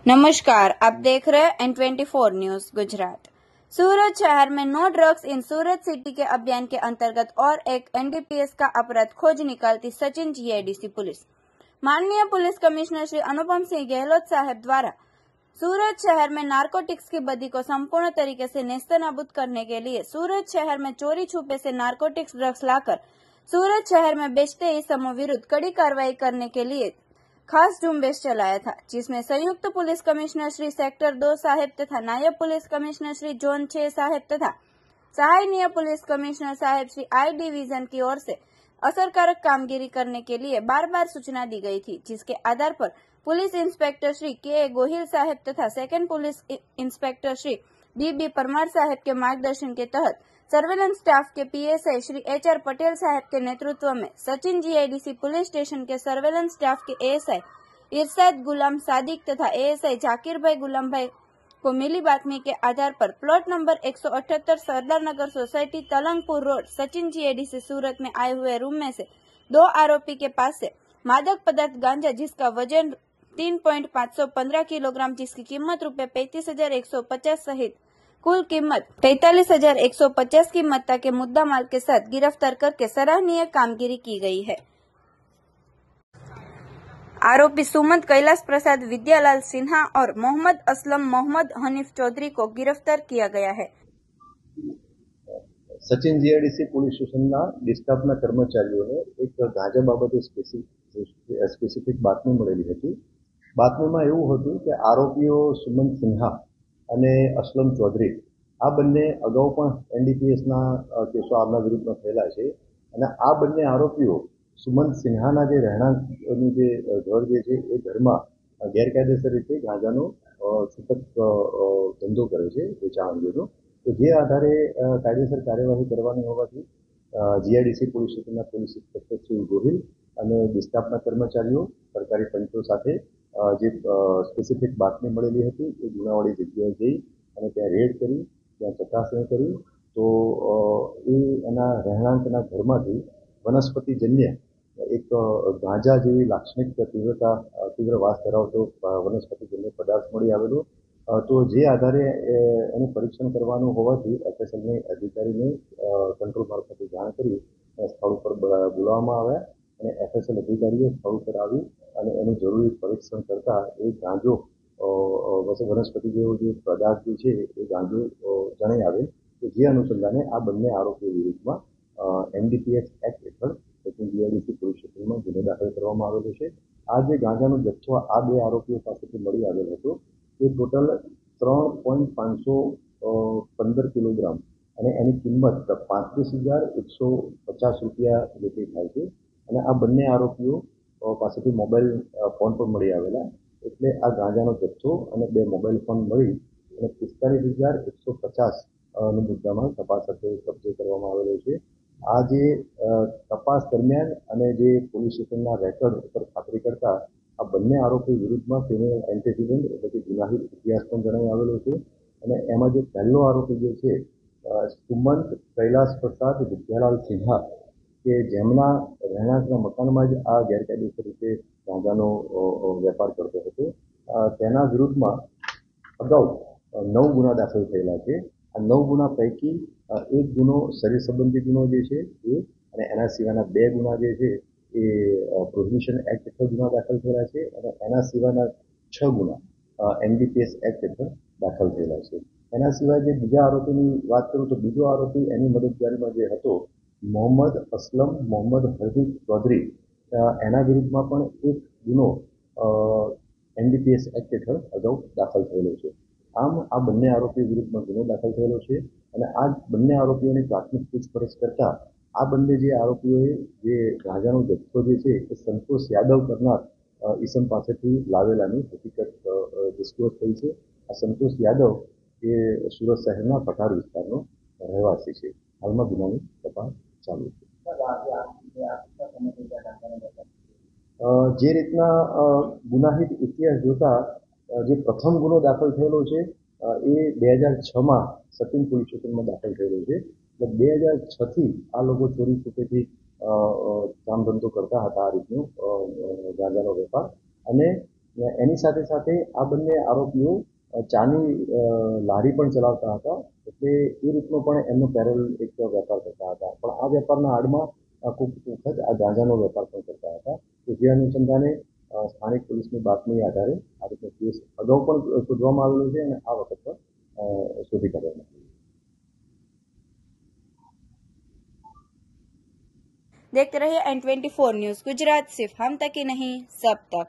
नमस्कार, आप देख रहे हैं N24 न्यूज गुजरात। सूरत शहर में no drugs in Surat city के अभियान के अंतर्गत और एक एनडीपीएस का अपराध खोज निकालती सचिन जीआईडीसी पुलिस। माननीय पुलिस कमिश्नर श्री अनुपम सिंह गहलोत साहब द्वारा सूरत शहर में नारकोटिक्स की बदी को संपूर्ण तरीके से नेस्तनाबूद करने के लिए सूरत शहर में चोरी छुपे से नारकोटिक्स ड्रग्स लाकर सूरत शहर में बेचते इसमों विरुद्ध कड़ी कार्रवाई करने के लिए खास झुंबेश चलाया था, जिसमें संयुक्त पुलिस कमिश्नर श्री सेक्टर 2 साहेब तथा नायब पुलिस कमिश्नर श्री जोन 6 साहेब तथा सहायनीय पुलिस कमिश्नर साहेब श्री आई डिवीजन की ओर से असरकारक कामगिरी करने के लिए बार बार सूचना दी गई थी, जिसके आधार पर पुलिस इंस्पेक्टर श्री के गोहिल साहेब तथा second police inspector Shri B Parmar साहेब के मार्गदर्शन के तहत सर्वेलेंस स्टाफ के पीएसआई श्री एचआर पटेल साहब के नेतृत्व में सचिन जीआईडीसी पुलिस स्टेशन के सर्वेलेंस स्टाफ के एएसआई इरशाद गुलाम सादिक तथा एएसआई जाकिर भाई गुलाम भाई को मिली बातमी के आधार पर plot number 178 Sardar Nagar society तलंगपुर road Sachin GIDC सूरत में आए हुए रूम में से 2 आरोपी के पास से मादक पदार्थ गांजा जिसका वजन 3.515 किलोग्राम जिसकी कीमत ₹35,150 सहित कुल कीमत 45,150 की मत्ता के मुद्दा माल के साथ गिरफ्तार करके सराहनीय कामगिरी की गई है। आरोपी सुमंत कैलाश प्रसाद विद्यालाल सिन्हा और मोहम्मद असलम मोहम्मद हनीफ चौधरी को गिरफ्तार किया गया है। सचिन जीआईडीसी पुलिस स्टेशनના ડિસ્ટાફના કર્મચારીઓને એક ગાંજા બાબતે સ્પેસિફિક બાતમી મળેલી હતી। બાતમીમાં એવું હતું કે આરોપીઓ સુમંત સિન્હા અને અસલમ ચૌધરી આ બંને અગાઉ પણ એનડીપીએસના કેસો આમના વિરુદ્ધમાં થયેલા છે અને આ બંને આરોપીઓ સુમંત સિન્હાના જે રહેણાંકનું જે ઘર જે છે એ ઘરમાં ગેરકાયદેસર રીતે ગાંજાનો છૂટક ધંધો કરે છે વેચાણ અંગેનો। તો જે આધારે કાયદેસર કાર્યવાહી કરવાની હોવાથી જીઆઈડીસી પોલીસ સ્ટેશનના પોલીસ ઇન્સ્પેક્ટર શ્રી ગોહિલ અને ડિસ્ટાફના કર્મચારીઓ સરકારી તંત્રો સાથે જે સ્પેસિફિક બાતમી મળેલી હતી એ ગુનાવાળી જગ્યાએ જઈ અને ત્યાં રેડ કરી ત્યાં ચકાસણી કરી તો એના રહેણાંકના ઘરમાંથી વનસ્પતિજન્ય એક ગાંજા જેવી લાક્ષણિક તીવ્ર વાસ ધરાવતો વનસ્પતિજન્ય પદાર્થ મળી આવેલો। તો જે આધારે એનું પરીક્ષણ કરવાનું હોવાથી એફએસએલની અધિકારીને કંટ્રોલ મારફતે જાણ કરી સ્થળ ઉપર બોલાવવામાં આવ્યા અને એફએસએલ અધિકારીએ સ્થળ ઉપર આવી અને એનું જરૂરી પરીક્ષણ કરતા એ ગાંજો વનસ્પતિ જેવો જે પદાર્થ જે છે એ ગાંજો જણાઈ આવેલ। તો જે અનુસંધાને આ બંને આરોપીઓ વિરુદ્ધમાં એનડીપીએસ એક્ટ હેઠળ સચિન જીઆઈડીસી પોલીસ સ્ટેશનમાં ગુનો દાખલ કરવામાં આવેલો છે। આ જે ગાંજાનો જથ્થો આ બે આરોપીઓ પાસેથી મળી આવેલ હતો એ ટોટલ 3.515 કિલોગ્રામ અને એની કિંમત 35,150 રૂપિયા જેટલી થાય છે અને આ બંને આરોપીઓ પાસેથી મોબાઈલ ફોન પણ મળી આવેલા। એટલે આ ગાંજાનો જથ્થો અને 2 મોબાઈલ ફોન મળી અને 45,150 નો મુદ્દામાં તપાસ સાથે કબજે કરવામાં આવેલો છે। આ જે તપાસ દરમિયાન અને જે પોલીસ સ્ટેશનના રેકોર્ડ ઉપર ખાતરી કરતા આ બંને આરોપી વિરુદ્ધમાં ક્રિમિનલ એન્ટિસિડન્ટ એટલે કે ગુનાહિત ઇતિહાસ પણ જણાઈ આવેલો છે અને એમાં જે પહેલો આરોપી જે છે સુમંત કૈલાશ પ્રસાદ વિદ્યાલાલ સિન્હા કે જેમના રહેણાંકના મકાનમાં જ આ ગેરકાયદેસર રીતે ગાંજાનો વેપાર કરતો હતો તેના વિરુદ્ધમાં અગાઉ 9 ગુના દાખલ થયેલા છે। આ 9 ગુના પૈકી એક ગુનો શરીર સંબંધી ગુનો જે છે એ અને એના સિવાયના 2 ગુના જે છે એ પ્રોહિબિશન એક્ટ હેઠળ ગુના દાખલ થયેલા છે અને એના સિવાયના 6 ગુના એનડીપીએસ એક્ટ હેઠળ દાખલ થયેલા છે। એના સિવાય જે બીજા આરોપીની વાત કરું તો બીજો આરોપી એની મદદગારીમાં જે હતો મોહમ્મદ અસલમ મોહમ્મદ હરદીપ ચૌધરી એના વિરુદ્ધમાં પણ એક ગુનો એનડીપીએસ એક્ટ હેઠળ અગાઉ દાખલ થયેલો છે। આમ આ બંને આરોપીઓ વિરુદ્ધમાં ગુનો દાખલ થયેલો છે અને આ બંને આરોપીઓની પ્રાથમિક પૂછપરછ કરતા આ બંને જે આરોપીઓએ જે ગાંજાનો જથ્થો જે છે એ સંતોષ યાદવ કરનાર ઈસમ પાસેથી લાવેલાની હકીકત ડિસ્ક્લોઝ થઈ છે। આ સંતોષ યાદવ એ સુરત શહેરના પઠાર વિસ્તારનો રહેવાસી છે। હાલમાં ગુનાની તપાસ ચાલુ છે। જે રીતના ગુનાહિત ઇતિહાસ જોતા જે પ્રથમ ગુનો દાખલ થયેલો છે એ 2006માં સચિન પોલીસ સ્ટેશનમાં દાખલ થયેલો છે। એટલે 2006થી આ લોકો ચોરી છૂપેથી કામ ધંધો કરતા હતા આ રીતનું ગાંજાનો વેપાર અને એની સાથે સાથે આ બંને આરોપીઓ ચાની લારી પણ ચલાવતા હતા, એટલે એ રીતનો પણ એમનો પેરેલ એક વેપાર કરતા હતા. પણ આ વેપારના આડમાં ખૂબ વખત આ ગાંજાનો વેપાર પણ કરતા હતા. તો જે અનુસંધાને સ્થાનિક પોલીસની બાતમી આધારે આ રીતનો કેસ અગાઉ પણ શોધવામાં આવેલો છે અને આ વખત પણ શોધી કાઢવામાં આવ્યો. देखते रहिए N24 न्यूज गुजरात, सिर्फ हम तक ही नहीं सब तक।